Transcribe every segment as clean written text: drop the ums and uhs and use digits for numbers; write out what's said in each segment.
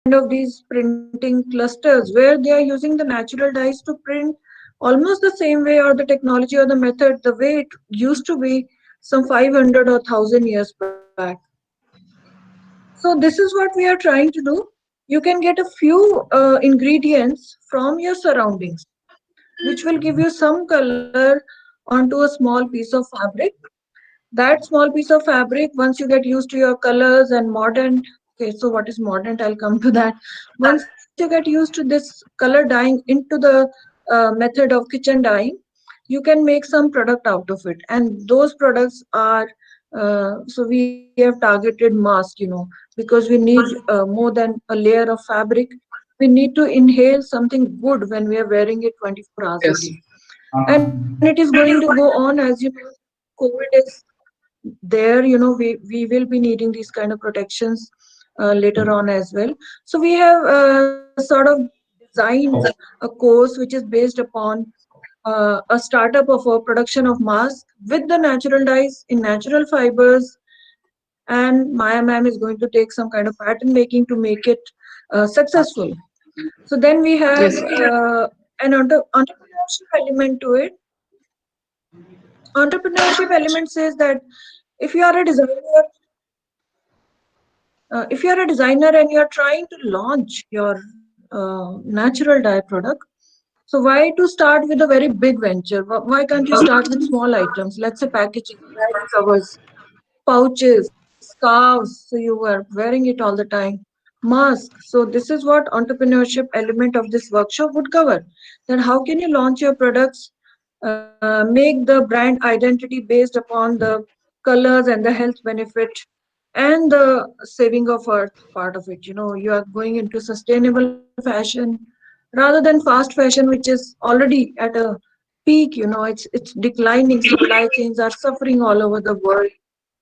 of these printing clusters where they are using the natural dyes to print almost the same way, or the technology or the method the way it used to be some 500 or 1000 years back. So this is what we are trying to do. You can get a few ingredients from your surroundings, which will give you some color onto a small piece of fabric. That small piece of fabric, once you get used to your colors and modern, okay, so what is modern? I'll come to that. Once you get used to this color dyeing into the method of kitchen dyeing, you can make some product out of it. And those products are, so we have targeted mask, because we need more than a layer of fabric. We need to inhale something good when we are wearing it 24 hours a day. And it is going to go on, as you know, COVID is there, we will be needing these kind of protections later on as well. So we have sort of designed a course which is based upon a startup of a production of mask with the natural dyes in natural fibers, and Maya ma'am is going to take some kind of pattern making to make it successful. So then we have Yes. an entrepreneurship element to it. Entrepreneurship element says that if you are a designer, if you are a designer and you are trying to launch your natural dye product, so why to start with a very big venture? Why can't you start with small items? Let's say packaging, diary covers, pouches, scarves, so you were wearing it all the time, mask. So this is what entrepreneurship element of this workshop would cover. Then how can you launch your products, make the brand identity based upon the colors and the health benefit and the saving of earth part of it. You are going into sustainable fashion rather than fast fashion, which is already at a peak. It's declining. Supply chains are suffering all over the world,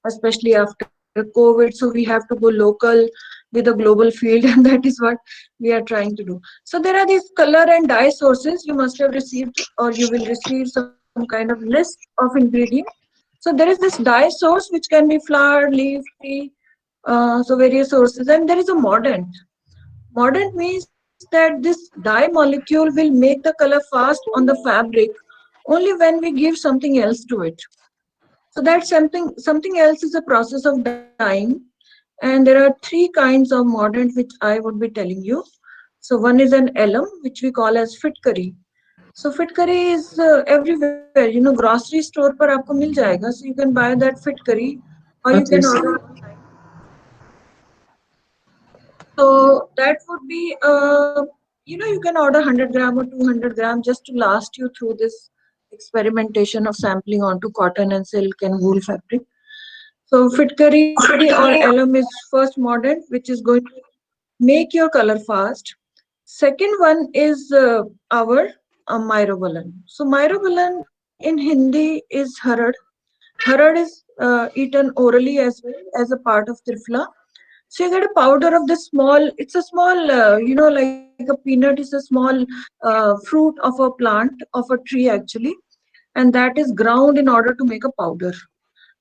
especially after COVID. So we have to go local with a global field, and that is what we are trying to do. So there are these color and dye sources you must have received, or you will receive some kind of list of ingredients. So there is this dye source which can be flour, leaf, tea, so various sources, and there is a mordant. Mordant means that this dye molecule will make the color fast on the fabric only when we give something else to it. So that something else is a process of dyeing, and there are three kinds of mordant which I would be telling you. So one is an alum, which we call as fit curry. So fit curry is everywhere. Grocery store पर आपको मिल जाएगा. So you can buy that fit curry, or you can Yes. order online. So that would be, you can order 100 gram or 200 gram just to last you through this experimentation of sampling onto cotton and silk and wool fabric. So fit curry or alum is first mordant, which is going to make your color fast. Second one is our myrobalan. So myrobalan in Hindi is harad. Harad is eaten orally as well as a part of trifla. So you get a powder of this small, it's a small, like a peanut is a small fruit of a plant, of a tree actually, and that is ground in order to make a powder.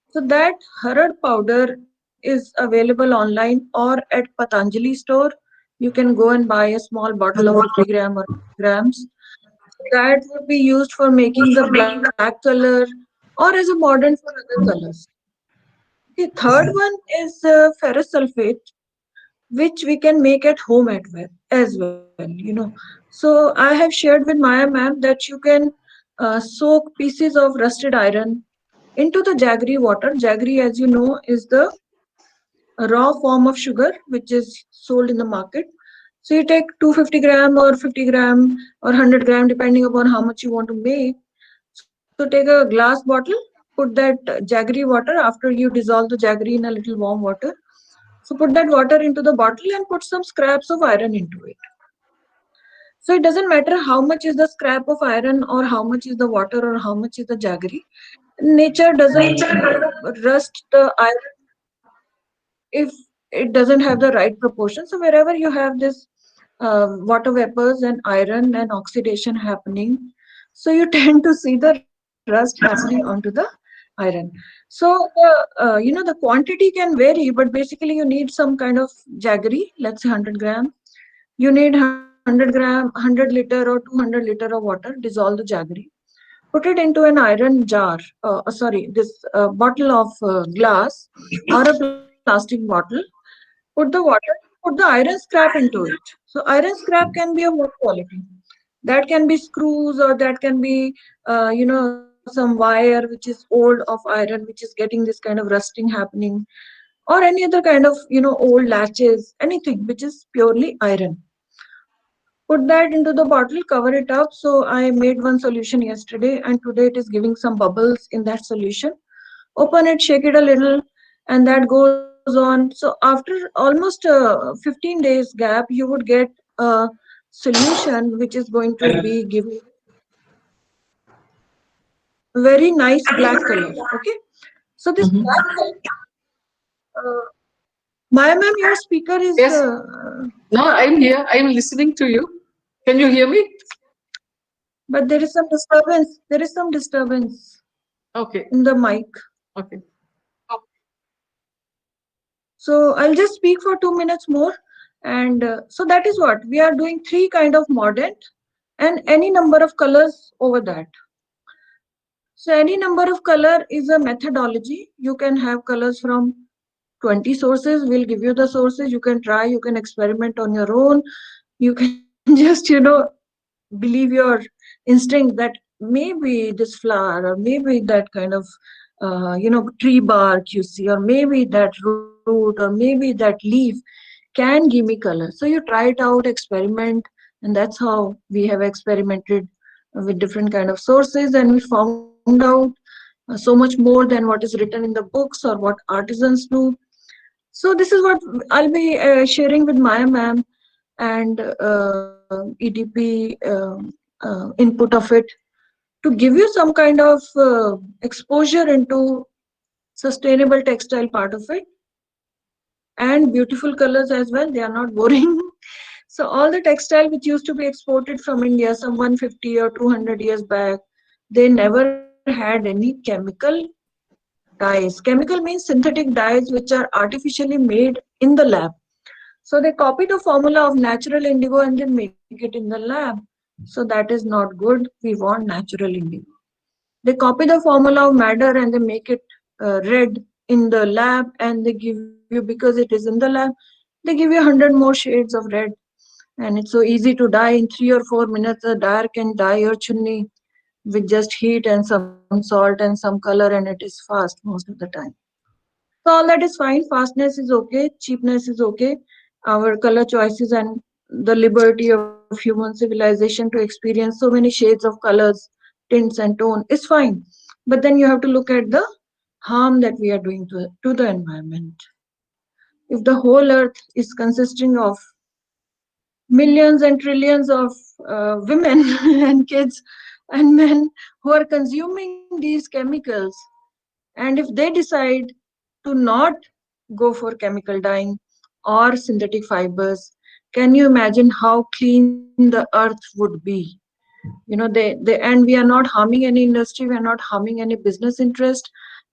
So that harad powder is available online or at Patanjali store. You can go and buy a small bottle of 50 gram or grams. That would be used for making the black color or as a mordant for other colors. The third one is ferrous sulfate, which we can make at home as well. So I have shared with Maya ma'am that you can soak pieces of rusted iron into the jaggery water. Jaggery, as you know, is the raw form of sugar which is sold in the market. So you take 250 gram or 50 gram or 100 gram depending upon how much you want to make. So take a glass bottle, put that jaggery water after you dissolve the jaggery in a little warm water. So put that water into the bottle and put some scraps of iron into it. So it doesn't matter how much is the scrap of iron or how much is the water or how much is the jaggery. Nature doesn't rust the iron if it doesn't have the right proportion. So wherever you have this water vapors and iron and oxidation happening, so you tend to see the rust happening onto the iron. So the quantity can vary, but basically you need some kind of jaggery, let's say 100 gram. You need 100 liter or 200 liter of water. Dissolve the jaggery. Put it into an iron jar. This bottle of glass or a plastic bottle. Put the water. Put the iron scrap into it. So iron scrap can be of what quality? That can be screws, or that can be some wire which is old of iron, which is getting this kind of rusting happening, or any other kind of old latches, anything which is purely iron. Put that into the bottle, cover it up. So I made one solution yesterday, and today it is giving some bubbles in that solution. Open it, shake it a little, and that goes on. So after almost 15 days gap, you would get a solution which is going to be giving very nice black color. Okay, so this black Mhm. color, uh, Maya ma'am, your speaker is Yes. No, I'm here. I'm listening to you. Can you hear me? but there is some disturbance. There is some disturbance Okay. in the mic. Okay. So I'll just speak for 2 minutes more. And so that is what we are doing, three kind of mordant and any number of colors over that. So any number of color is a methodology. You can have colors from 20 sources. We'll give you the sources. You can try, you can experiment on your own. You can just, believe your instinct that maybe this flower, or maybe that kind of tree bark you see, or maybe that root, or maybe that leaf can give me color. So you try it out, experiment, and that's how we have experimented with different kind of sources, and we found out so much more than what is written in the books or what artisans do. So this is what I'll be sharing with Maya ma'am, and EDP input of it, to give you some kind of exposure into sustainable textile part of it, and beautiful colors as well. They are not boring. So all the textile which used to be exported from India some 150 or 200 years back, they never had any chemical dyes. Chemical means synthetic dyes which are artificially made in the lab. So they copy the formula of natural indigo and then make it in the lab. So that is not good. We want natural indigo. They copy the formula of madder and they make it red in the lab, and they give you, because it is in the lab, they give you 100 more shades of red. And it's so easy to dye. In 3 or 4 minutes, a dyer can dye your chunni with just heat and some salt and some color, and it is fast most of the time. So all that is fine. Fastness is okay. Cheapness is okay. Our color choices and the liberty of human civilization to experience so many shades of colors, tints, and tone is fine. But then you have to look at the harm that we are doing to the environment. If the whole earth is consisting of millions and trillions of women and kids and men who are consuming these chemicals, and if they decide to not go for chemical dyeing or synthetic fibers, can you imagine how clean the earth would be? They and we are not harming any industry, we are not harming any business interest,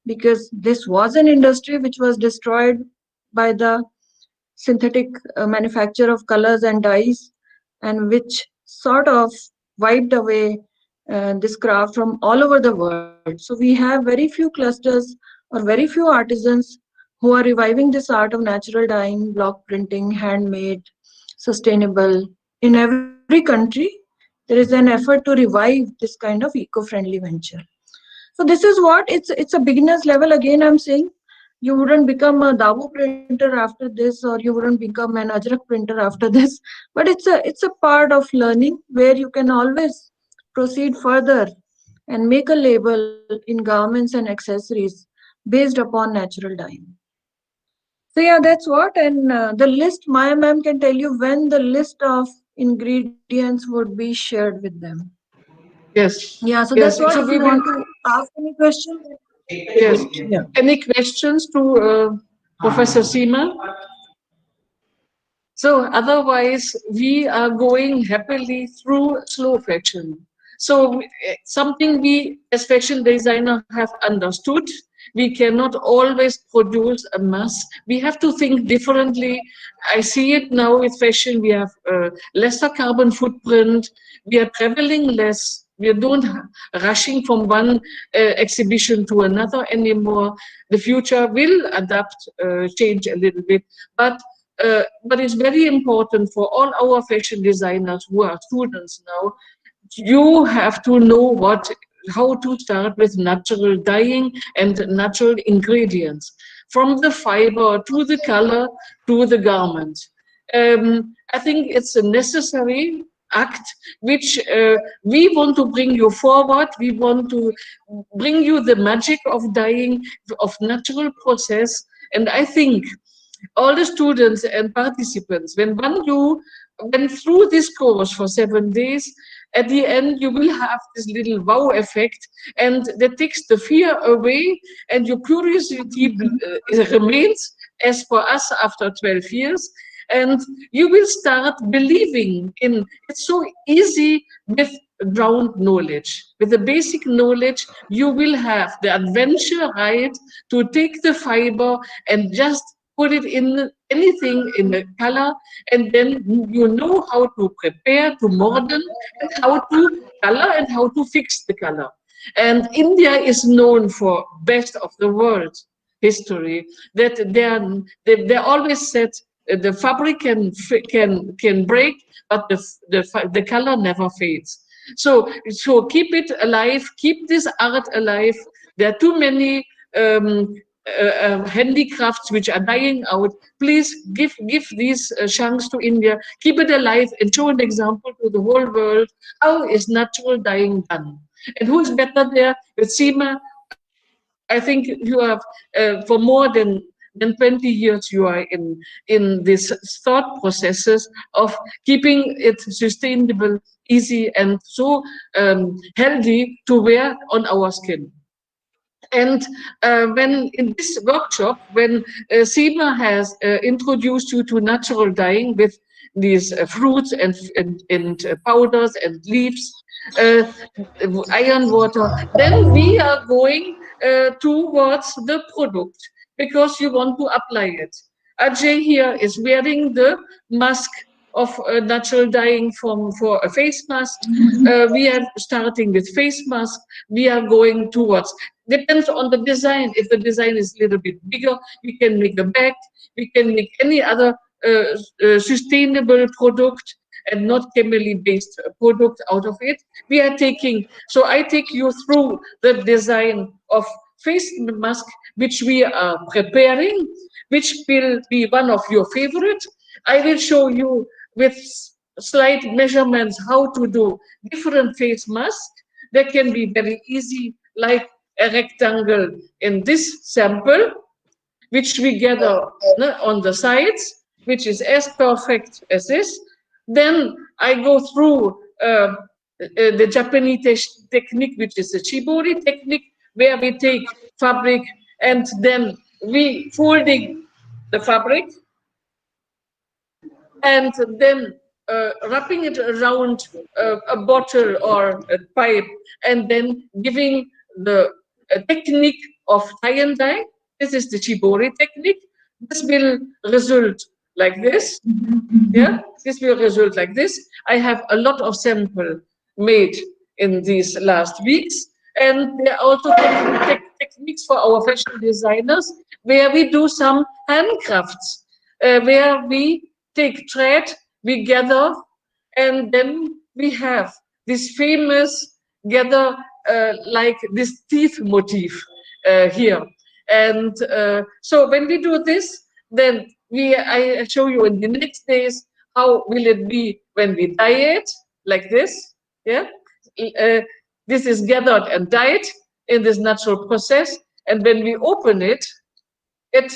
because this was an industry which was destroyed by the synthetic manufacture of colors and dyes, and which sort of wiped away this craft from all over the world. So we have very few clusters or very few artisans who are reviving this art of natural dyeing, block printing, handmade, sustainable. In every country, there is an effort to revive this kind of eco-friendly venture. So this is what it's a beginner's level. Again, I'm saying you wouldn't become a Dabu printer after this, or you wouldn't become an Ajrak printer after this. But it's a part of learning where you can always proceed further and make a label in garments and accessories based upon natural dyeing. So yeah, that's what. And the list, Maya ma'am can tell you when the list of ingredients would be shared with them. Yes. Yeah, so that's Yes. what. So If we you will. want to ask any question, Yes. yeah. Any questions to Professor Seema? So otherwise, we are going happily through slow fashion. So something we as fashion designer have understood. We cannot always produce a mass. We have to think differently. I see it now with fashion. We have lesser carbon footprint. We are traveling less. We don't rushing from one exhibition to another anymore. The future will adapt, change a little bit, but it's very important for all our fashion designers who are students now. You have to know how to start with natural dyeing and natural ingredients, from the fiber to the color to the garment. I think it's a necessary act which we want to bring you forward. We want to bring you the magic of dyeing, of natural process. And I think all the students and participants, when you went through this course for 7 days, at the end you will have this little wow effect, and that takes the fear away, and your curiosity remains as for us after 12 years. And you will start believing in it's so easy with ground knowledge. With the basic knowledge, you will have the adventure right to take the fiber and just put it in anything in the color, and then you know how to prepare, to modern, and how to color and how to fix the color. And India is known for best of the world history, that they always said the fabric can break, but the color never fades. So keep it alive, keep this art alive. There are too many handicrafts which are dying out. Please give these chance to India, keep it alive, and show an example to the whole world how is natural dyeing done. And who is better there? With Seema, I think you have for more than 20 years you are in these thought processes of keeping it sustainable, easy, and so healthy to wear on our skin. And when in this workshop, when Seema has introduced you to natural dyeing with these fruits and powders and leaves, uh, iron water, then we are going towards the product because you want to apply it. Ajay here is wearing the mask of natural dyeing for a face mask. We are starting with face mask. We are going towards, depends on the design. If the design is a little bit bigger, we can make a bag. We can make any other sustainable product and not chemically based product out of it. We are taking, so I take you through the design of face mask, which we are preparing, which will be one of your favorite. I will show you with slight measurements how to do different face masks. That can be very easy, like a rectangle in this sample, which we gather on the sides, which is as perfect as this. Then I go through the Japanese technique, which is the shibori technique, where we take fabric and then we folding the fabric and then wrapping it around a bottle or a pipe, and then giving the technique of tie and dye. This is the shibori technique. This will result like this. Yeah, this will result like this. I have a lot of sample made in these last weeks, and there are also techniques for our fashion designers where we do some handcrafts, where we take thread, we gather, and then we have this famous gather like this teeth motif here. And so when we do this, then I show you in the next days how will it be when we dye it like this. Yeah, uh, this is gathered and dyed in this natural process, and when we open it, it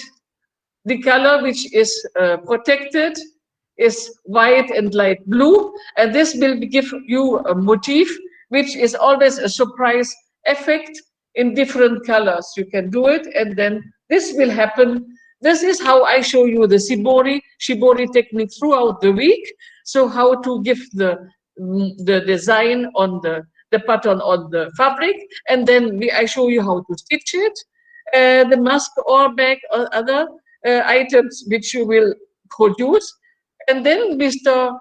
the color which is protected is white and light blue, and this will give you a motif which is always a surprise effect in different colors. You can do it, and then this will happen. This is how I show you the shibori technique throughout the week. So how to give the design on the pattern on the fabric, and then I show you how to stitch it, the mask or bag or other items which you will produce. And then Mr.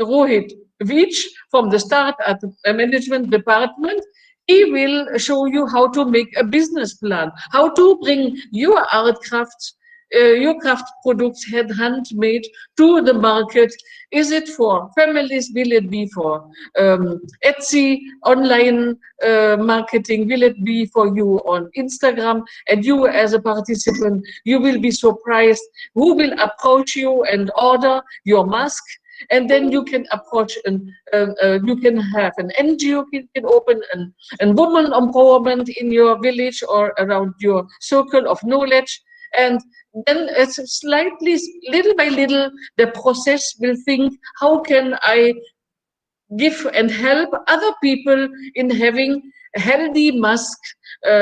Rohit Veach from the start at the management department, he will show you how to make a business plan, how to bring your art crafts, your craft products handmade to the market. Is it for families? Will it be for Etsy online marketing? Will it be for you on Instagram? And you, as a participant, you will be surprised who will approach you and order your mask. And then you can approach and you can have an NGO, you can open an woman empowerment in your village or around your circle of knowledge. And then it's slightly, little by little, the process will think, how can I give and help other people in having a healthy mask,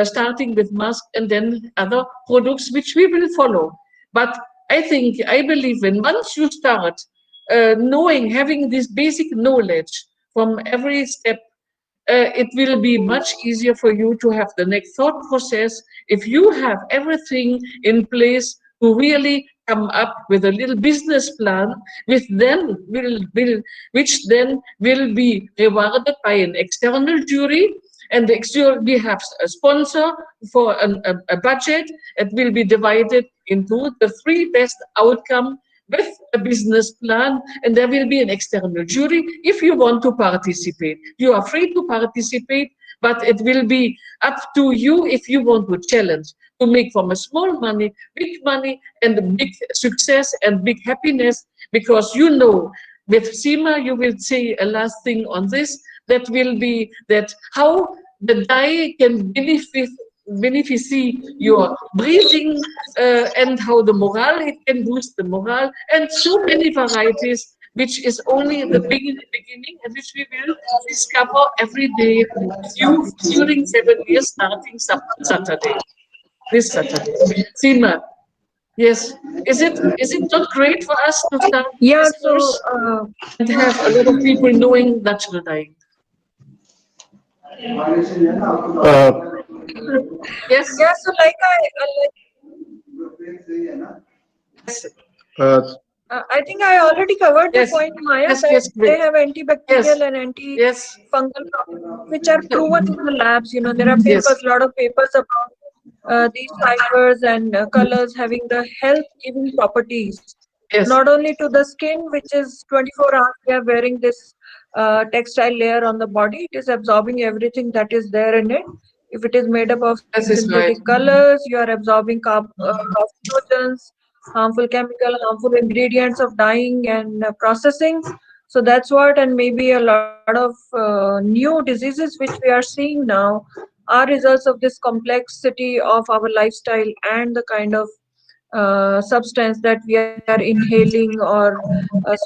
starting with mask and then other products which we will follow. But I believe when once you start knowing, having this basic knowledge from every step, it will be much easier for you to have the next thought process if you have everything in place to really come up with a little business plan which then will be rewarded by an external jury, and the external we have a sponsor for a budget. It will be divided into the three best outcome with a business plan, and there will be an external jury. If you want to participate, you are free to participate, but it will be up to you if you want to challenge to make from a small money and big success and big happiness. Because you know, with Seema, you will say a last thing on this, that will be that how the dye can beneficie your breathing, and how the morale, it can boost the morale, and so many varieties, which is only the beginning, and which we will discover every day with you during 7 years, starting Saturday, this Saturday. Seema, yes, is it not great for us to start Yeah, this so course and have a lot of people knowing natural dyeing? Uh, Yes, yeah, so like yes, uh, I think I already covered the yes, point, Maya, yes, that yes, they great. have Yes, antibacterial and yes, antifungal properties, which are so, proven in the labs. You know, there are yes, papers, a lot of papers about these fibers and colors having the health-giving properties, yes, not only to the skin, which is 24 hours we are wearing this textile layer on the body. It is absorbing everything that is there in it. If it is made up of this is synthetic right. colors, you are absorbing carcinogens, harmful chemical, harmful ingredients of dyeing and processing. So that's what, and maybe a lot of new diseases which we are seeing now are results of this complexity of our lifestyle and the kind of substance that we are inhaling or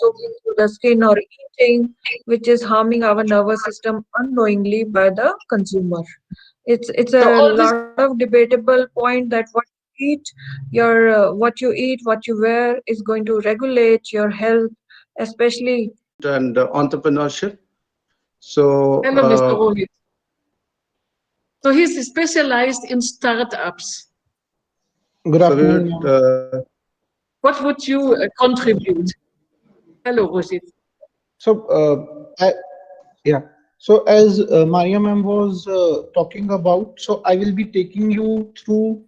soaking through the skin or eating, which is harming our nervous system unknowingly by the consumer. It's So a all this, lot of debatable point that what you eat, what you wear is going to regulate your health, especially. and entrepreneurship. So, hello, Mr. Rohit. So he's specialized in startups. Good so we afternoon, would, ma'am. What would you contribute? Hello, Rohit. So, yeah. So, as Maria ma'am was talking about, so I will be taking you through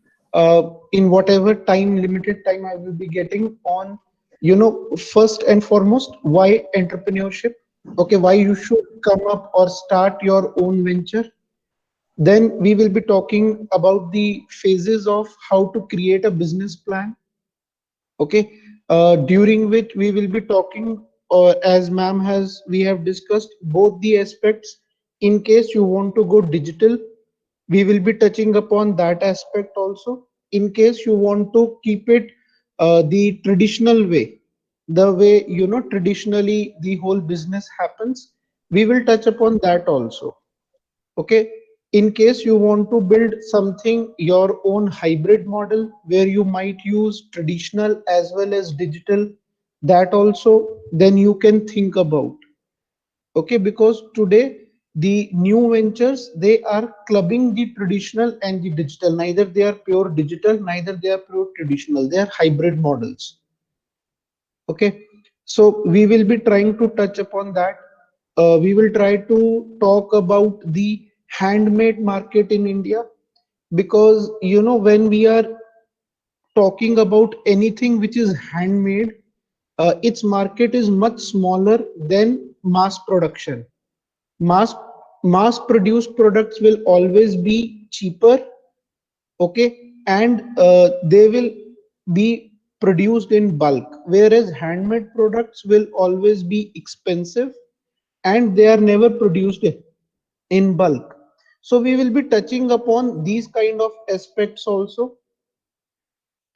in whatever time, limited time I will be getting on, first and foremost, why entrepreneurship? Okay, why you should come up or start your own venture. Then we will be talking about the phases of how to create a business plan. Okay, during which we will be talking, as ma'am has we have discussed both the aspects. In case you want to go digital, we will be touching upon that aspect also. In case you want to keep it the traditional way, the way traditionally the whole business happens, we will touch upon that also. Okay, in case you want to build something your own hybrid model where you might use traditional as well as digital, that also then you can think about. Okay, because today The new ventures, they are clubbing the traditional and the digital. Neither they are pure digital, neither they are pure traditional. They are hybrid models. Okay, so we will be trying to touch upon that. We will try to talk about the handmade market in India, because when we are talking about anything which is handmade, its market is much smaller than mass production. Mass mass produced products will always be cheaper, okay, and they will be produced in bulk, whereas handmade products will always be expensive and they are never produced in bulk. So we will be touching upon these kind of aspects also.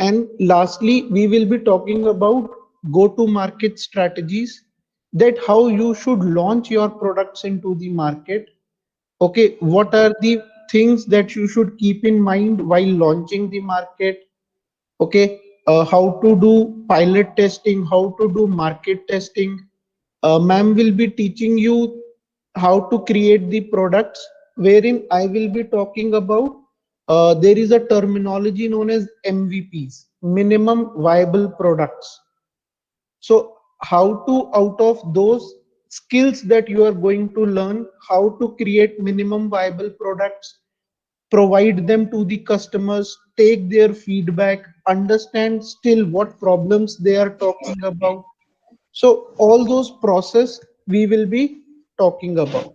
And lastly, we will be talking about go-to-market strategies, that how you should launch your products into the market. Okay, what are the things that you should keep in mind while launching the market? Okay, how to do pilot testing, how to do market testing. Ma'am will be teaching you how to create the products, wherein I will be talking about there is a terminology known as MVPs, minimum viable products. So how to, out of those skills that you are going to learn, how to create minimum viable products, provide them to the customers, take their feedback, understand still what problems they are talking about. So all those process we will be talking about.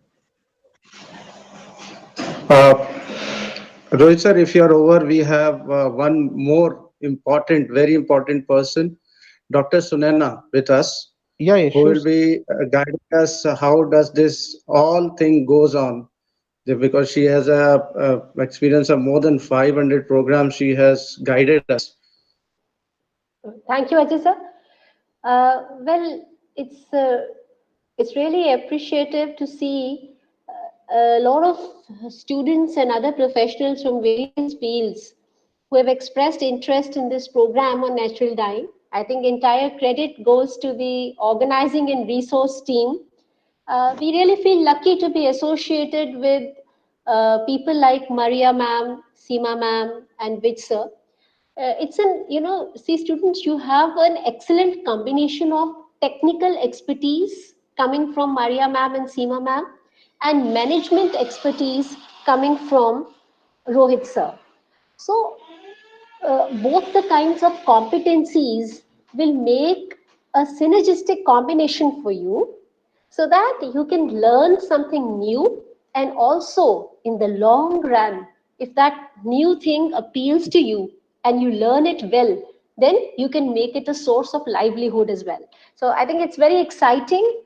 Uh, Rohit sir, if you are over, we have one more important, very important person, Dr. Sunena, with us, Yeah, yeah, who sure. will be guiding us how does this all thing goes on. Because she has a experience of more than 500 programs, she has guided us. Thank you, Ajay sir. Well, it's uh, it's really appreciative to see a lot of students and other professionals from various fields who have expressed interest in this program on natural dyeing. I think entire credit goes to the organizing and resource team. We really feel lucky to be associated with people like Maria ma'am, Seema ma'am, and Vij sir. It's an, see, students, you have an excellent combination of technical expertise coming from Maria ma'am and Seema ma'am, and management expertise coming from Rohit sir. So both the kinds of competencies will make a synergistic combination for you, so that you can learn something new, and also in the long run, if that new thing appeals to you and you learn it well, then you can make it a source of livelihood as well. So I think it's very exciting,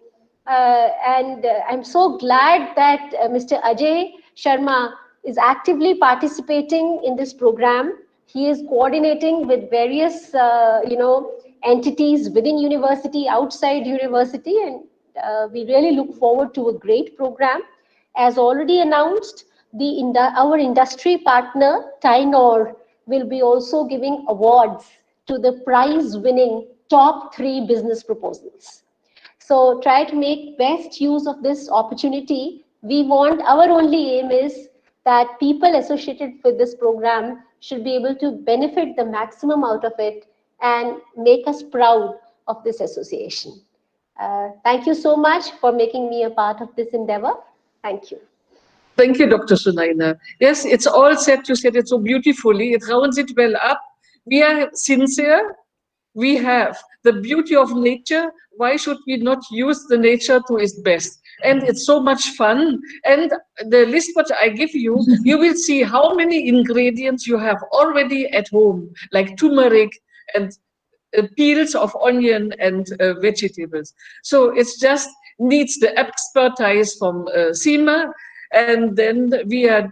and I'm so glad that Mr. Ajay Sharma is actively participating in this program. He is coordinating with various, entities within university, outside university, and we really look forward to a great program. As already announced, our industry partner, Tynor, will be also giving awards to the prize-winning top 3 business proposals. So try to make best use of this opportunity. We want, our only aim is that people associated with this program should be able to benefit the maximum out of it and make us proud of this association. Thank you so much for making me a part of this endeavor. Thank you. Thank you, Dr. Sunaina. Yes, it's all said. You said it so beautifully. It rounds it well up. We are sincere. We have the beauty of nature. Why should we not use the nature to its best? And it's so much fun. And the list what I give you, you will see how many ingredients you have already at home, like turmeric and peels of onion and vegetables. So it's just needs the expertise from Seema, and then we are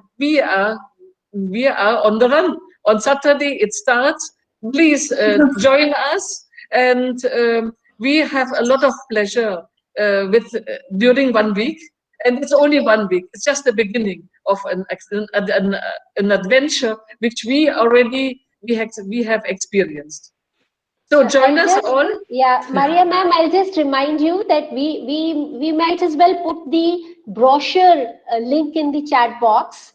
on the run. On Saturday it starts. Please join us, and we have a lot of pleasure with during 1 week. And it's only 1 week. It's just the beginning of an adventure which we have experienced. So join I'll us just, all. yeah, Maria ma'am, I'll just remind you that we might as well put the brochure link in the chat box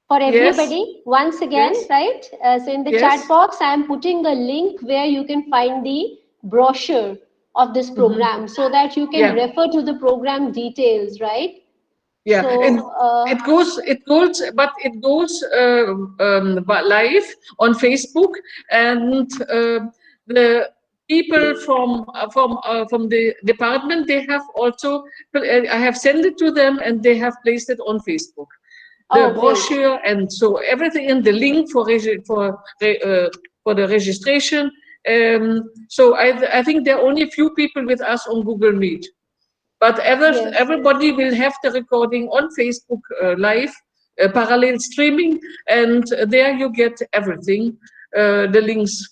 for Yes, everybody once again, yes, right? So in the chat yes. box, I am putting a link where you can find the brochure of this Hmm. program so that you can Yeah, refer to the program details, right? yeah. And So, but it goes but live on Facebook, and the people from the department, they have also, I have sent it to them, and they have placed it on Facebook, the oh, great. brochure, and so everything in the link for the registration. So I think there are only a few people with us on Google Meet, but Yes. everybody will have the recording on Facebook live, parallel streaming, and there you get everything, the links.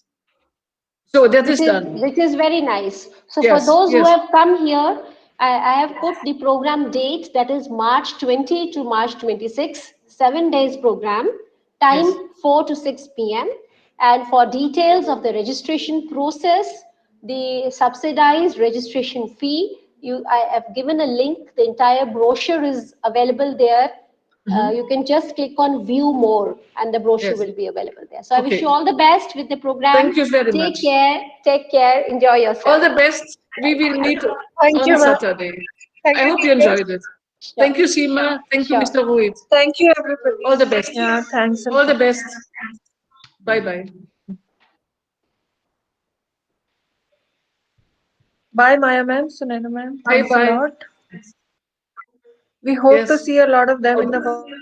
So that is done. Which is very nice. So for Yes, those who yes, have come here, I have put the program date, that is March 20 to March 26, 7 days program, yes. time 4 to 6 p.m. And for details of the registration process, the subsidized registration fee, I have given a link. The entire brochure is available there. Hmm. You can just click on view more and the brochure Yes. will be available there. So I wish you Okay. all the best with the program. Thank you very much. Take care, enjoy All yourself. the best. We will meet Thank on you, ma'am. Saturday. Thank I you, hope you teachers. enjoyed it. Sure, Thank you, Seema. Thank you, sure. Mr. Ruit. Thank you, everybody. All the best. Yeah, thanks. All the best. Bye bye. Bye, Maya ma'am, Sunaina ma'am. Bye Thanks a bye. lot. We hope to Yes. see a lot of them in the Oh, workshop.